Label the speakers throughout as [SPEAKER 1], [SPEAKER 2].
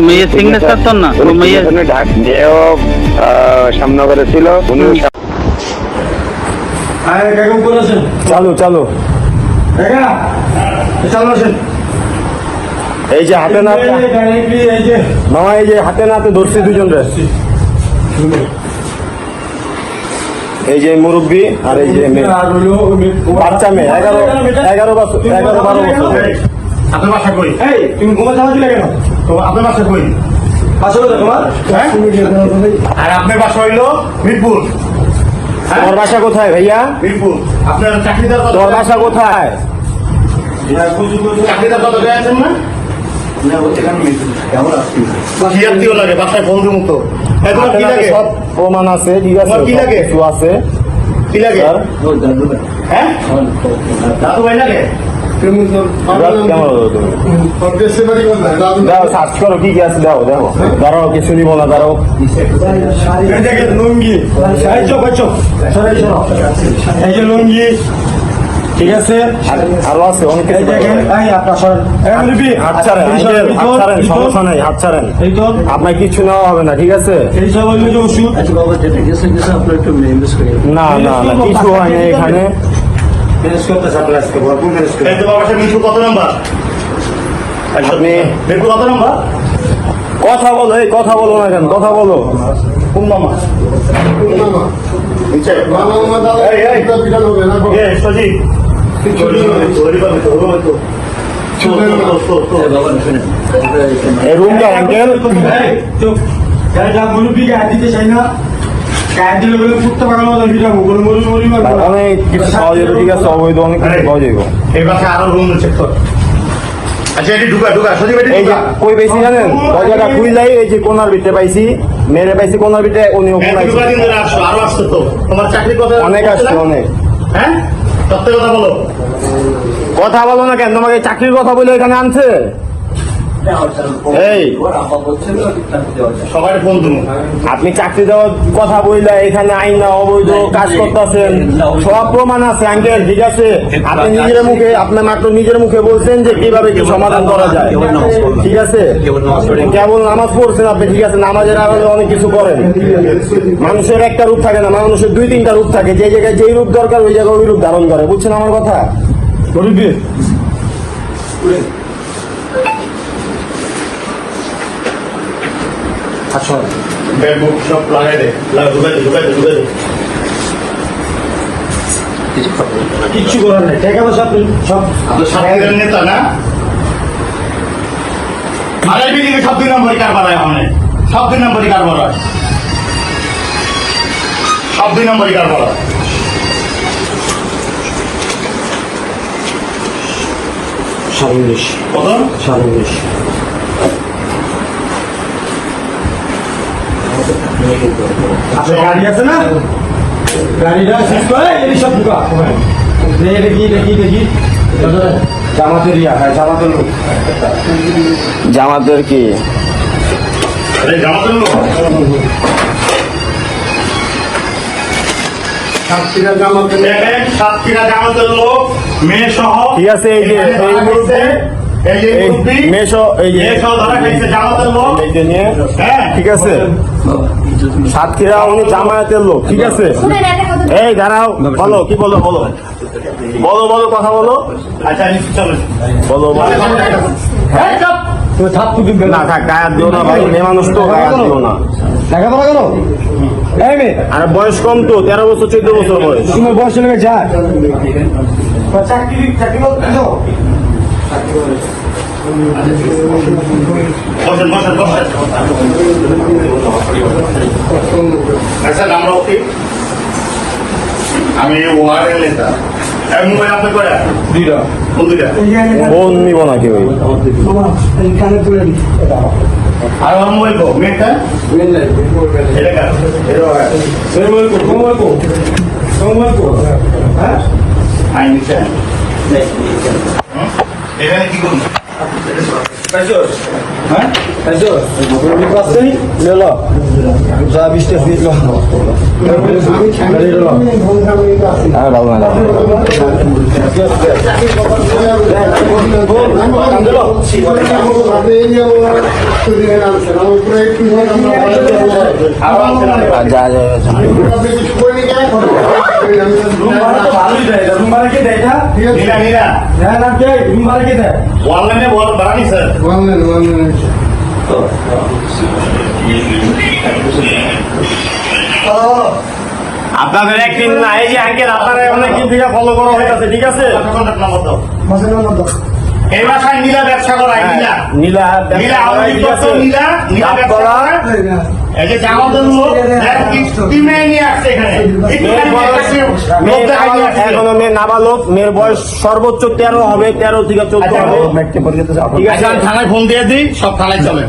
[SPEAKER 1] মেয়ের সিগনেচার তো না, ও মেয়ের
[SPEAKER 2] ঢাকাও শ্যামনগরে ছিল উনি।
[SPEAKER 3] চালু চালু চালু আসেন। এই যে হাতে না মামা, এই যে হাতে নাতে ধরছি দুজন রে, এই যে মুরব্বী আর এই যে বাচ্চা মেয়ে 11-12 বছর।
[SPEAKER 4] আপনার বাসা কই? তুমি ঘুমা যাওয়া দিলে কেন? আপনার বাসা কই? বাসা কোথায় তোমার? আর আপনার বাসা হইলো মিরপুর।
[SPEAKER 3] তোর বাসা কোথায় ভাইয়া?
[SPEAKER 4] মিরপুর। আপনার চাকরিদার কত?
[SPEAKER 3] তোর বাসা কোথায়?
[SPEAKER 4] চাকরিদার কত পেয়েছেন না? লাগে বাসায় বন্ধু মতো। কি লাগে?
[SPEAKER 3] সব প্রমাণ আছে, ঠিক আছে,
[SPEAKER 4] কি লাগে?
[SPEAKER 3] কিছু আছে।
[SPEAKER 4] কি লাগে? হ্যাঁ, দাদু ভাই লাগে।
[SPEAKER 3] সার্চ করো কি কি আছে, দেখো দেখো, দাঁড়াও, কিছু নিব না, দাঁড়াও।
[SPEAKER 4] লুঙ্গি, এই যে লুঙ্গি, ঠিক আছে,
[SPEAKER 3] আরো আছে অনেক কিছু। হাত ছাড়েন, সমস্যা নেই, হাত ছাড়েন, আপনার কিছু নেওয়া হবে না, ঠিক আছে। না না না, কিছু হয়নি এখানে।
[SPEAKER 4] কত নাম্বার?
[SPEAKER 3] আপনি
[SPEAKER 4] কত নাম্বার?
[SPEAKER 3] কথা বলো, এই কথা বলো না কেন, কথা বলো।
[SPEAKER 4] কোন মামা?
[SPEAKER 3] এই রুমটা আঙ্কেল অনেক কিছু পাওয়া যাবে, ঠিক আছে, অবৈধ অনেক কিছু পাওয়া যাবে।
[SPEAKER 4] এই বাসা আরো রুম চেক কর। আচ্ছা, এটি ঢুকা ঢুকা সজীব,
[SPEAKER 3] এই যে কই পাইছি জানেন, দরজাটা খুললাই এই যে কোনার ভিতরে পাইছি, মেরে পাইছি কোনার ভিতরে, উনিও কোনাইছি।
[SPEAKER 4] আরো আসতো তো, তোমার চাকরির কথা
[SPEAKER 3] অনেক আসছে, অনেক।
[SPEAKER 4] হ্যাঁ, সত্যি কথা বলো।
[SPEAKER 3] কথা বলো না কেন, তোমাকে চাকরির কথা বলে এখানে আনছে। এই
[SPEAKER 4] সবাই ফোন তুমি,
[SPEAKER 3] আপনি চাকরি দেওয়ার কথা বললে এখানে আইন না অবৈধ কাজ করতেছেন, সব প্রমাণ আছে আঙ্কেল, ঠিক আছে। আপনি নিজের মুখে, আপনার মাত্র নিজের মুখে বলছেন যে কিভাবে কি সমাধান করা যায়, ঠিক আছে। কেবল নামাজ পড়ছেন আপনি, ঠিক আছে, নামাজের আড়ালে অনেক কিছু করেন। মানুষের একটা রূপ থাকে না, মানুষের 2-3টা রূপ থাকে, যে জায়গায় যেই রূপ দরকার ওই জায়গায় ওই রূপ ধারণ করে, বুঝছেন আমার কথা?
[SPEAKER 4] আচ্ছা, ব্যাগ সব লাগাই দে, ঢুকাই দে, ঢুকাই দে, ঢুকাই দে। কিচ্ছু করার নেই, টাকা পয়সা সব আপনার নেতা না। আড়াই বিদিকে সব 2 নম্বরই কারবার হয়, আমাদের সব 2 নম্বরই কারবার হয়, সব 2 নম্বরই কারবার হয়। কত? 27। আপনার গাড়ি আছে না? গাড়িটা শেষ করে এই সব ঢুকা। দেখি দেখি দেখি জামাতের ইয়া, হ্যাঁ জামাতের লোক।
[SPEAKER 3] জামাতের কি?
[SPEAKER 4] জামাতের লোক, সাতক্ষীরা জামাতের লোক, মেয়ে সহ,
[SPEAKER 3] ঠিক আছে। এই যে ঠিক আছে, সাতক্ষীরা উনি জামায়াতের লোক, ঠিক আছে। এই দাঁড়াও, বলো কি বলো, বলো বলো বলো, কথা বলো।
[SPEAKER 4] আচ্ছা
[SPEAKER 3] বলো না, থাক, গায়াত দিও না ভাই, মেয়ে মানুষ তো, গায়াত দিও না।
[SPEAKER 4] লেখাপড়া করো?
[SPEAKER 3] আর বয়স কম তো, 13 বছর 14 বছর বয়স।
[SPEAKER 4] তোমার বয়স লেগে যায় চাকরি চাকরি বসেন বসেন বসেন। আচ্ছা, আমরা ওকে, আমি ওয়ার্ডের নেতা। মোবাইল আপনি করে 2টা, কোন 2টা?
[SPEAKER 3] ফোন নিব না কেউ।
[SPEAKER 4] আর আমার মোবাইল কো মেয়েটা এটা কার? এটা মোবাইল কো, মোবাইল কো, হ্যাঁ আই নিচে। এখানে কি করুন? হ্যাঁ পাচ্ছেন লো যা 20টা ফিট লো
[SPEAKER 3] আপনাদের একদিন না এই যে আঙ্কেল আপনারা অনেকদিন থেকে ফলো করা হইতাছে, ঠিক আছে?
[SPEAKER 5] এই বাসায় নীলা ব্যবসা করায় নীলা
[SPEAKER 3] নীলা
[SPEAKER 5] নীলা আওয়ামী নীলা নীলা ব্যবসা করায় এই যে জামাতের লোক টিমে নিয়ে আসছে এখানে
[SPEAKER 3] এখনো মেয়ে নাবালক, মেয়ের বয়স সর্বোচ্চ 13 হবে, 13 থেকে 14 হবে। ঠিক আছে,
[SPEAKER 5] আমি থানায় ফোন দিয়ে দিই, সব থানায় চলে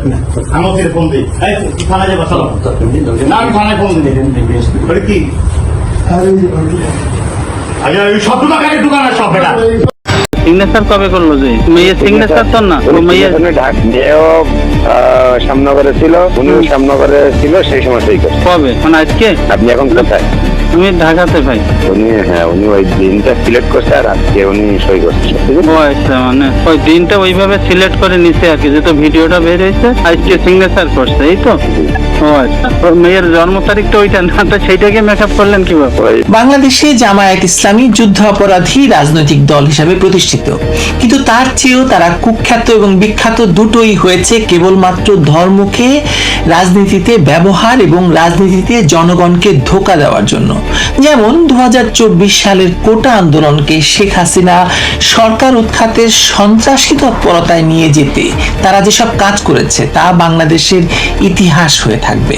[SPEAKER 5] আমাদের ফোন দিই থানায় যাবো চলো না আমি থানায় ফোন দিই কি সব দোকান সব এটা
[SPEAKER 1] সিগনেচার কবে করলো যে মেয়ের সিগনেচার তো না মেয়ের
[SPEAKER 2] মেয়েও শ্যামনগরে ছিল, উনিও শ্যামনগরে ছিল, সেই সময় সই করছে।
[SPEAKER 1] কবে মানে আজকে?
[SPEAKER 2] আপনি এখন কোথায়?
[SPEAKER 1] তুমি ঢাকাতে ভাই?
[SPEAKER 2] উনি ওই দিনটা সিলেক্ট করছে আর আজকে উনি সই করছে।
[SPEAKER 1] ও আচ্ছা, মানে ওই দিনটা ওইভাবে সিলেক্ট করে নিছে আর কি, যেহেতু ভিডিওটা বের হয়েছে আজকে সিগনেচার করছে, এই তো? ও আচ্ছা, ওর মেয়ের জন্ম তারিখটা ওইটা না, তো সেইটাকে মেকআপ করলেন কিভাবে?
[SPEAKER 6] বাংলাদেশে জামায়াত ইসলামী যুদ্ধ অপরাধী রাজনৈতিক দল হিসাবে প্রতিষ্ঠিত, কিন্তু তার চেয়েও তারা কুখ্যাত এবং বিখ্যাত দুটোই হয়েছে কেবলমাত্র ধর্মকে রাজনীতিতে ব্যবহার এবং রাজনীতিতে জনগণকে ধোঁকা দেওয়ার জন্য। যেমন 2024 সালের কোটা আন্দোলনকে শেখ হাসিনা সরকার উৎখাতের সন্ত্রাসী তৎপরতায় নিয়ে যেতে তারা যেসব কাজ করেছে তা বাংলাদেশের ইতিহাস হয়ে থাকবে।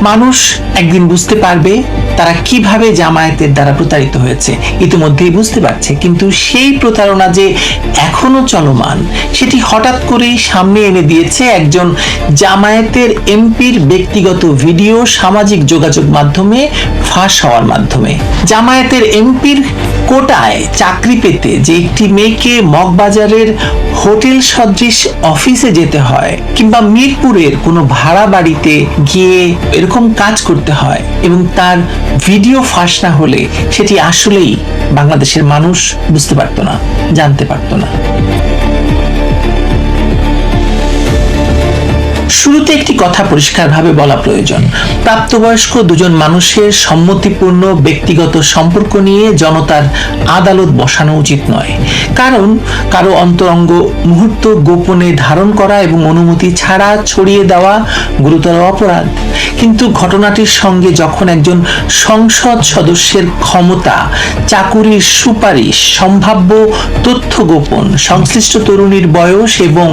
[SPEAKER 6] মানুষ একদিন বুঝতে পারবে তারা কিভাবে জামায়াতের দ্বারা প্রতারিত হয়েছে, ইতিমধ্যেই বুঝতে পারছে, কিন্তু সেই প্রতারণা যে এখনো চলমান সেটি হঠাৎ করেই সামনে এনে দিয়েছে একজন জামায়াতের এমপির ব্যক্তিগত ভিডিও সামাজিক যোগাযোগ মাধ্যমে ফাঁস হওয়ার মাধ্যমে। জামায়াতের এমপির কোটায় চাকরি পেতে যে একটি মেয়েকে মগবাজারের হোটেল সদৃশ অফিসে যেতে হয় কিংবা মিরপুরের কোনো ভাড়া বাড়িতে গিয়ে এরকম কাজ করতে হয় এবং তার ভিডিও ফাঁস না হলে সেটি আসলেই বাংলাদেশের মানুষ বুঝতে পারতো না, জানতে পারতো না। শুরুতে একটি কথা পরিষ্কারভাবে বলা প্রয়োজন, প্রাপ্তবয়স্ক দুজন মানুষের সম্মতিপূর্ণ ব্যক্তিগত সম্পর্ক নিয়ে জনতার আদালত বসানো উচিত নয়, কারণ কারো অন্তরঙ্গ মুহূর্ত গোপনে ধারণ করা এবং অনুমতি ছাড়া ছড়িয়ে দেওয়া গুরুতর অপরাধ। কিন্তু ঘটনাটির সঙ্গে যখন একজন সংসদ সদস্যের ক্ষমতা, চাকুরির সুপারিশ, সম্ভাব্য তথ্য গোপন, সংশ্লিষ্ট তরুণীর বয়স এবং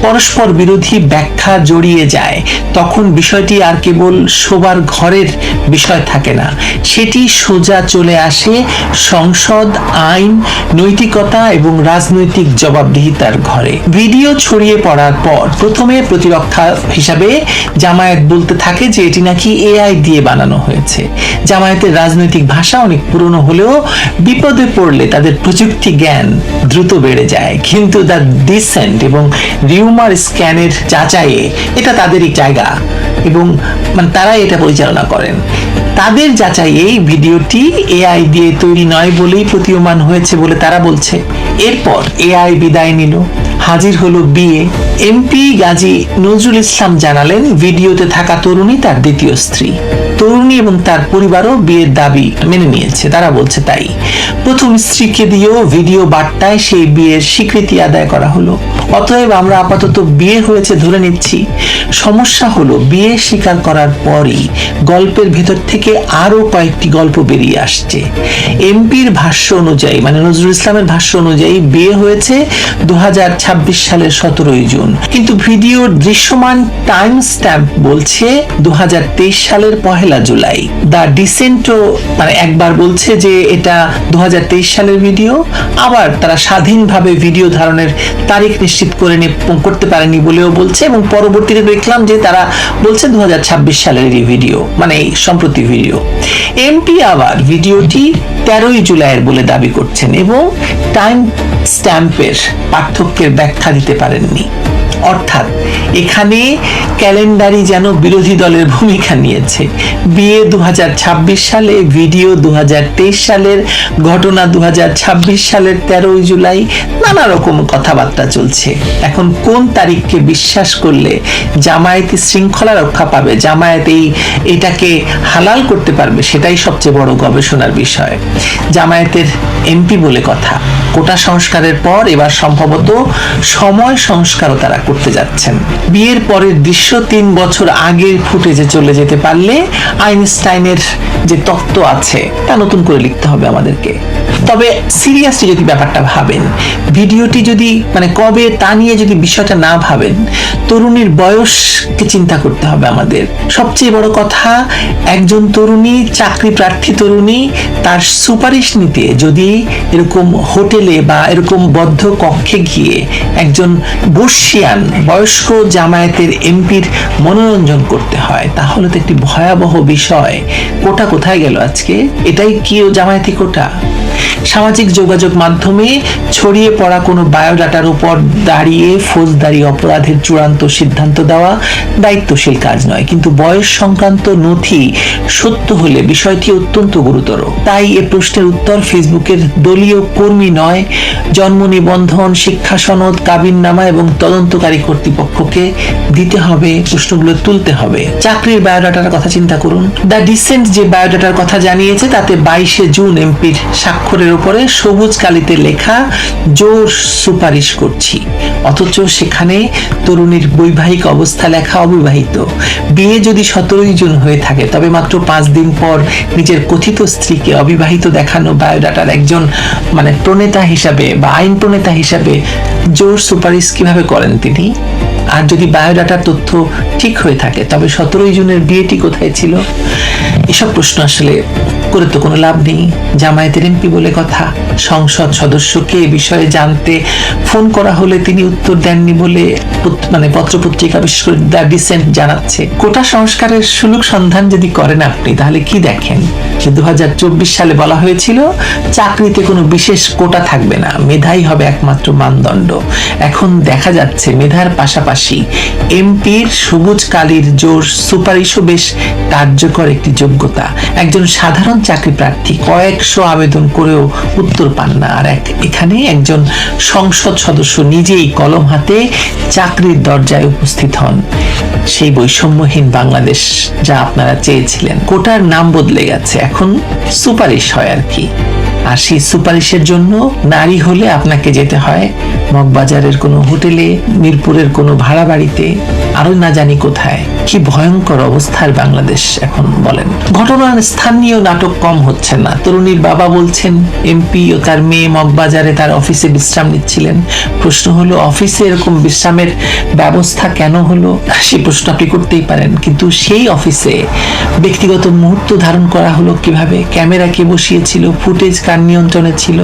[SPEAKER 6] পরস্পর বিরোধী ব্যাখ্যা জড়িয়ে যায়, তখন বিষয়টি আর কেবল শোবার ঘরের বিষয় থাকে না, সেটি সোজা চলে আসে সংসদ, আইন, নৈতিকতা এবং রাজনৈতিক জবাবদিহিতার ঘরে। ভিডিও ছড়িয়ে পড়ার পর প্রথমে প্রতিরক্ষা হিসাবে জামায়াত বলতে থাকে যে এটি নাকি এআই দিয়ে বানানো হয়েছে। জামায়াতের রাজনৈতিক ভাষা অনেক পুরনো হলেও বিপদে পড়লে তাদের প্রযুক্তি জ্ঞান দ্রুত বেড়ে যায়, কিন্তু দ্য ডিসেন্ট এবং রিউমার স্ক্যানের যাচাইয়ে এটা তাদেরই জায়গা এবং তারা এটা পরিচালনা করেন। তাদের যাচাই এই ভিডিওটি এআই দিয়ে তৈরি নয় বলেই প্রতীয়মান হয়েছে বলে তারা বলছে। এরপর এআই বিদায় নিল, হাজির হলো বিয়ে। এমপি গাজী নজরুল ইসলাম জানালেন ভিডিওতে থাকা তরুণী তার দ্বিতীয় স্ত্রী। তরুণী এবং তার পরিবারও বিয়ের দাবি মেনে নিয়েছে, তারা বলছে তাই। প্রথম স্ত্রীকে দিয়েও ভিডিও বার্তায় সেই বিয়ের স্বীকৃতি আদায় করা হলো। অতএব আমরা আপাতত বিয়ে হয়েছে ধরে নিচ্ছি। সমস্যা হলো বিয়ে স্বীকার করার পরই গল্পের ভেতর থেকে আরো কয়েকটি গল্প বেরিয়ে আসছে। এমপির ভাষ্য অনুযায়ী, নজরুল ইসলামের ভাষ্য অনুযায়ী বিয়ে হয়েছে 2026 সালের 17 জুন, কিন্তু ভিডিওর দৃশ্যমান টাইম স্ট্যাম্প বলছে 2023 সালের 1 জুলাই। দ্য ডিসেন্টও একবার বলছে যে এটা 2023 সালের ভিডিও, আবার তারা স্বাধীনভাবে ভিডিও ধারণের তারিখ নিশ্চিত করতে পারেনি বলেও বলছে, এবং পরবর্তীতে দেখলাম যে তারা বলছে 2026 সালের এই ভিডিও, এই সম্প্রতি ভিডিও। এমপি আবার ভিডিওটি 13ই জুলাইয়ের বলে দাবি করছেন এবং টাইম স্ট্যাম্পের পার্থক্যের ব্যাখ্যা দিতে পারেননি। অর্থাৎ এখানে ক্যালেন্ডারই যেন বিরোধী দলের ভূমিকা নিয়েছে। বিয়ে 2026 সালে, ভিডিও 2023 সালের, ঘটনা 2026 সালের 13ই জুলাই, নানা রকম কথাবার্তা চলছে। এখন কোন তারিখকে বিশ্বাস করলে জামায়াতি শৃঙ্খলা রক্ষা পাবে, জামায়াত এটাকে হালাল করতে পারবে, সেটাই সবচেয়ে বড় গবেষণার বিষয়। জামায়াতের এমপি বলে কথা, কোটা সংস্কারের পর এবার সম্ভবত সময় সংস্কারও তারা করতে যাচ্ছেন। বিয়ের পরের দৃশ্য 3 বছর আগের ফুটেজে চলে যেতে পারলে আইনস্টাইনের যে তত্ত্ব আছে তা নতুন করে লিখতে হবে আমাদেরকে। তবে সিরিয়াসলি যদি ব্যাপারটা ভাবেন, ভিডিওটি যদি কবে তা নিয়ে যদি বিষয়টা না ভাবেন, তরুণীর বয়সকে চিন্তা করতে হবে আমাদের। সবচেয়ে বড় কথা, একজন তরুণী, চাকরি প্রার্থী তরুণী, তার সুপারিশ নিতে যদি এরকম হোটেলে বা এরকম বদ্ধ কক্ষে গিয়ে একজন বর্ষিয়ান বয়স্ক জামায়াতের এমপির মনোরঞ্জন করতে হয়, তাহলে তো একটি ভয়াবহ বিষয়। কোটা কোথায় গেল আজকে? এটাই কি জামায়াতি কোটা? সামাজিক যোগাযোগ মাধ্যমে ছড়িয়ে পড়া কোনো বায়োডাটার উপর দাঁড়িয়ে ফৌজদারি অপরাধের চূড়ান্ত সিদ্ধান্ত দেওয়া দায়িত্বশীল কাজ নয়, কিন্তু বয়স সংক্রান্ত নথি সত্য হলে বিষয়টি অত্যন্ত গুরুতর। তাই এ প্রশ্নের উত্তর ফেসবুকের দলীয় কর্মী নয়, জন্ম নিবন্ধন, শিক্ষা সনদ, কাবিননামা এবং তদন্তকারী কর্তৃপক্ষকে দিতে হবে, প্রশ্নগুলো তুলতে হবে। চাকরির বায়োডাটার কথা চিন্তা করুন। দ্য ডিসেন্ট যে বায়োডাটার কথা জানিয়েছে তাতে 22শে জুন এমপির স্বাক্ষরের উপরে সবুজ কালিতে লেখা জোর সুপারিশ করছি, অথচ সেখানে তরুণীর বৈবাহিক অবস্থা লেখা অবিবাহিত। বিয়ে যদি 17ই জুন হয়ে থাকে, তবে মাত্র 5 দিন পর নিজের কথিত স্ত্রীকে অবিবাহিত দেখানো বায়োডাটার একজন প্রণেতা হিসাবে বা আইন প্রণেতা হিসাবে জোর সুপারিশ কিভাবে করেন তিনি? আর যদি বায়োডাটার তথ্য ঠিক হয়ে থাকে, তবে 17ই জুনের বিয়েটি কোথায় ছিল? এসব প্রশ্ন আসলে করে তো কোনো লাভ নেই। জামায়াতের এমপি বলে কথা, সংসদ সদস্যকে এ বিষয়ে জানতে ফোন করা হলে তিনি উত্তর দেননি বলে পত্রপত্রিকা বিশেষ করে দ্য ডিসেন্ট জানাচ্ছে। কোটা সংস্কারের সুলুক সন্ধান যদি করেন আপনি, তাহলে কি দেখেন যে 2024 সালে বলা হয়েছিল চাকরিতে কোনো বিশেষ কোটা থাকবে না, মেধাই হবে একমাত্র মানদণ্ড। এখন দেখা যাচ্ছে মেধার পাশাপাশি এমপির সবুজ কালির জোর সুপারিশও বেশ কার্যকর একটি যোগ্যতা। একজন সাধারণ চাকরি প্রার্থী কয়েকশো আবেদন করেও উত্তর পান না, আর এখানে একজন সংসদ সদস্য নিজেই কলম হাতে চাকরির দরজায় উপস্থিত হন। সেই বৈষম্যহীন বাংলাদেশ যা আপনারা চেয়েছিলেন। কোটার নাম বদলে গেছে, এখন সুপারিশ হয় আর কি। আর সেই সুপারিশের জন্য নারী হলে আপনাকে যেতে হয় মগবাজারের কোনো হোটেলে, মিরপুরের কোনো ভাড়া বাড়িতে, আরো না জানি কোথায়। কি ভয়ঙ্কর অবস্থার বাংলাদেশ এখন বলেন। ঘটনার স্থানীয় নাটক কম হচ্ছে না। তরুণীর বাবা বলছেন এমপি ও তার মেয়ে মগবাজারে তার অফিসে বিশ্রাম নিচ্ছিলেন। প্রশ্ন হলো, অফিসে এরকম বিশ্রামের ব্যবস্থা কেন হলো? সেই প্রশ্ন আপনি করতেই পারেন, কিন্তু সেই অফিসে ব্যক্তিগত মুহূর্ত ধারণ করা হলো কিভাবে? ক্যামেরা কে বসিয়েছিল? ফুটেজ কার নিয়ন্ত্রণে ছিল?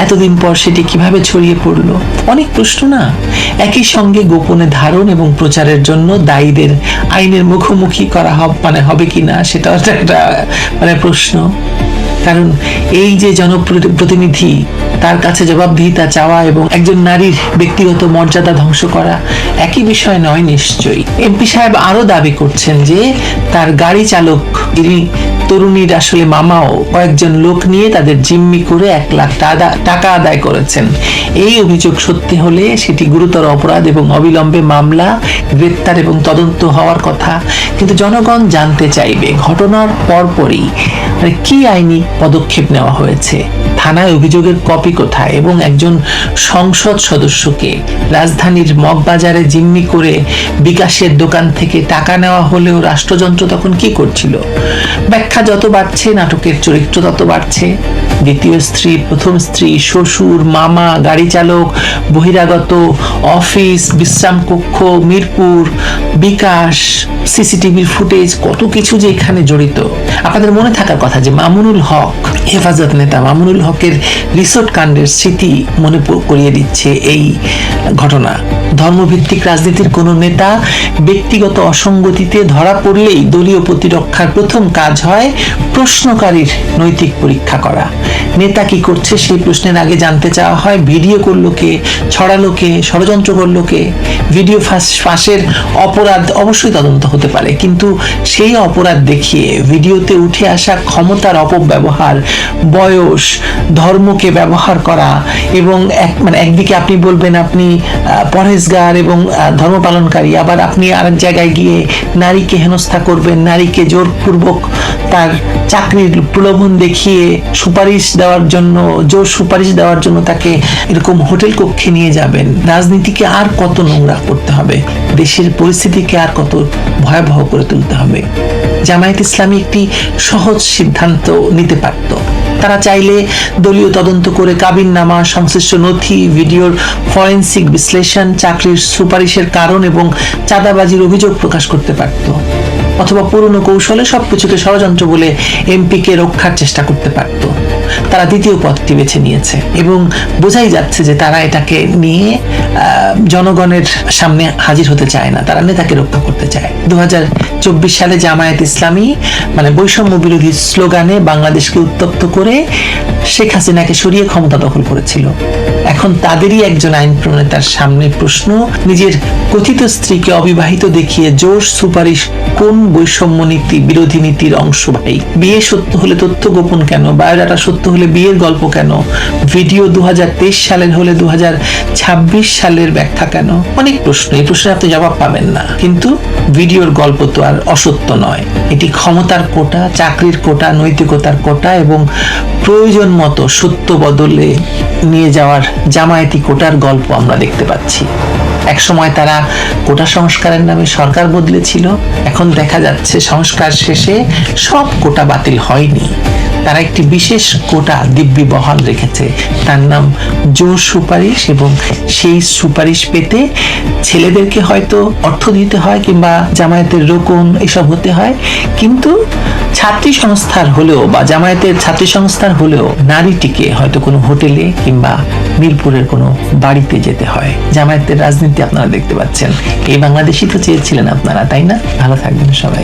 [SPEAKER 6] এতদিন পর সেটি কিভাবে ছড়িয়ে পড়লো? অনেক প্রশ্ন না? একই সঙ্গে গোপনে ধারণ এবং প্রচারের জন্য দায়ীদের আইনের মুখোমুখি করা হবে কিনা, সেটাও একটা প্রশ্ন। কারণ এই যে জনপ্রতিনিধি, তার কাছে জবাবদিহিতা চাওয়া এবং একজন নারীর ব্যক্তিগত মর্যাদা ধ্বংস করা একই বিষয় নয় নিশ্চয়ই। এমপি সাহেব আরো দাবি করছেন যে তার গাড়ি চালক, যিনি তরুণীর আসলে মামাও, কয়েকজন লোক নিয়ে তাদের জিম্মি করে 1 লাখ টাকা আদায় করেছেন। এই অভিযোগ সত্যি হলে সেটি গুরুতর অপরাধ এবং অবিলম্বে মামলা, গ্রেপ্তার এবং তদন্ত হওয়ার কথা। কিন্তু জনগণ জানতে চাইবে ঘটনার পরপরই কি আইনি পদক্ষেপ নেওয়া হয়েছে, থানায় অভিযোগের কপি কোথায়, এবং একজন সংসদ সদস্যকে রাজধানীর মগবাজারে জিম্মি করে বিকাশের দোকান থেকে টাকা নেওয়া হলেও রাষ্ট্রযন্ত্র তখন কি করছিল? ব্যাখ্যা যত বাড়ছে, নাটকের চরিত্র তত বাড়ছে। দ্বিতীয় স্ত্রী, প্রথম স্ত্রী, শ্বশুর, মামা, গাড়ি চালক, বহিরাগত, অফিস, বিশ্রাম কক্ষ, মিরপুর, বিকাশ, সিসিটিভির ফুটেজ, কত কিছু যে এখানে জড়িত। আপনাদের মনে থাকার কথা যে মামুনুল হক হেফাজত নেতা মামুনুল হকের রিসোর্ট কাণ্ডের স্মৃতি মনে করিয়ে দিচ্ছে এই ঘটনা। ধর্মভিত্তিক রাজনীতির কোনো নেতা ব্যক্তিগত অসঙ্গতিতে ধরা পড়লেই দলীয় প্রতিরক্ষার প্রথম কাজ হয় প্রশ্নকারীর নৈতিক পরীক্ষা করা। নেতা কি করছে সেই প্রশ্নের আগে জানতে চাওয়া হয় ভিডিও করলো কে, ছড়ালো কে, ষড়যন্ত্র করলো কে। ভিডিও ফাঁসের অপরাধ অবশ্যই তদন্ত হতে পারে, কিন্তু সেই অপরাধ দেখিয়ে ভিডিওতে উঠে আসা ক্ষমতার অপব্যবহার, বয়স, ধর্মকে ব্যবহার করা এবং একদিকে আপনি বলবেন আপনি পরহেজগার এবং ধর্ম পালনকারী, আবার আপনি আরেক জায়গায় গিয়ে নারীকে হেনস্থা করবেন, নারীকে জোরপূর্বক তার চাকরির প্রলোভন দেখিয়ে সুপারিশ দেওয়ার জন্য, জোর সুপারিশ দেওয়ার জন্য তাকে এরকম হোটেল কক্ষে নিয়ে যাবেন। রাজনীতিকে আর কত নোংরা করতে হবে, দেশের পরিস্থিতিকে আর কত ভয়াবহ করে তুলতে হবে। জামায়াত ইসলামী একটি সহজ সিদ্ধান্ত নিতে পারত। তারা চাইলে দলীয় তদন্ত করে কাবিননামা, সংশ্লিষ্ট নথি, ভিডিওর ফরেনসিক বিশ্লেষণ, চাকরির সুপারিশের কারণ এবং চাঁদাবাজির অভিযোগ প্রকাশ করতে পারত, অথবা পুরনো কৌশলে সবকিছুকে ষড়যন্ত্র বলে এমপিকে রক্ষার চেষ্টা করতে পারত। তারা দ্বিতীয় পথটি বেছে নিয়েছে এবং বোঝাই যাচ্ছে যে তারা এটাকে নিয়ে জনগণের সামনে হাজির হতে চায় না, তারা নেতাকে রক্ষা করতে চায়। 2024 সালে জামায়াত ইসলামী বৈষম্য বিরোধী স্লোগানে বাংলাদেশকে উত্তপ্ত করে শেখ হাসিনাকে সরিয়ে ক্ষমতা দখল করেছিল। এখন তাদেরই একজন আইন প্রণেতার সামনে প্রশ্ন, নিজের কথিত স্ত্রীকে অবিবাহিত দেখিয়ে জোর সুপারিশ কোন বৈষম্য নীতি বিরোধী নীতির অংশ ভাই? বিয়ে সত্য হলে তথ্য গোপন কেন? বায়োডাটা সত্য হলে বিয়ের গল্প কেন? ভিডিও 2023 সালের হলে 2026 সালের ব্যাখ্যা কেন? অনেক প্রশ্ন, এই প্রশ্নে আপনি জবাব পাবেন না। কিন্তু ভিডিওর গল্প তো আর অসত্য নয়, এটি ক্ষমতার কোটা, চাকরির কোটা, নৈতিকতার কোটা এবং প্রয়োজন মতো সত্য বদলে নিয়ে যাওয়ার জামায়াতি কোটার গল্প আমরা দেখতে পাচ্ছি। একসময় তারা কোটা সংস্কারের নামে সরকার বদলেছিল, এখন দেখা যাচ্ছে সংস্কার শেষে সব কোটা বাতিল হয়নি, তারা একটি বিশেষ কোটা দিব্যি বহাল রেখেছে, তার নাম জোর সুপারিশ। এবং সেই সুপারিশ পেতে ছেলেদেরকে হয়তো অর্থ দিতে হয় কিংবা জামায়াতের রোকন এসব হতে হয়, কিন্তু ছাত্রী সংস্থার হলেও বা জামায়াতের ছাত্রী সংস্থার হলেও নারীটিকে হয়তো কোনো হোটেলে কিংবা মিরপুরের কোনো বাড়িতে যেতে হয়। জামায়াতের রাজনীতি আপনারা দেখতে পাচ্ছেন, এই বাংলাদেশই তো চেয়েছিলেন আপনারা, তাই না? ভালো থাকবেন সবাই।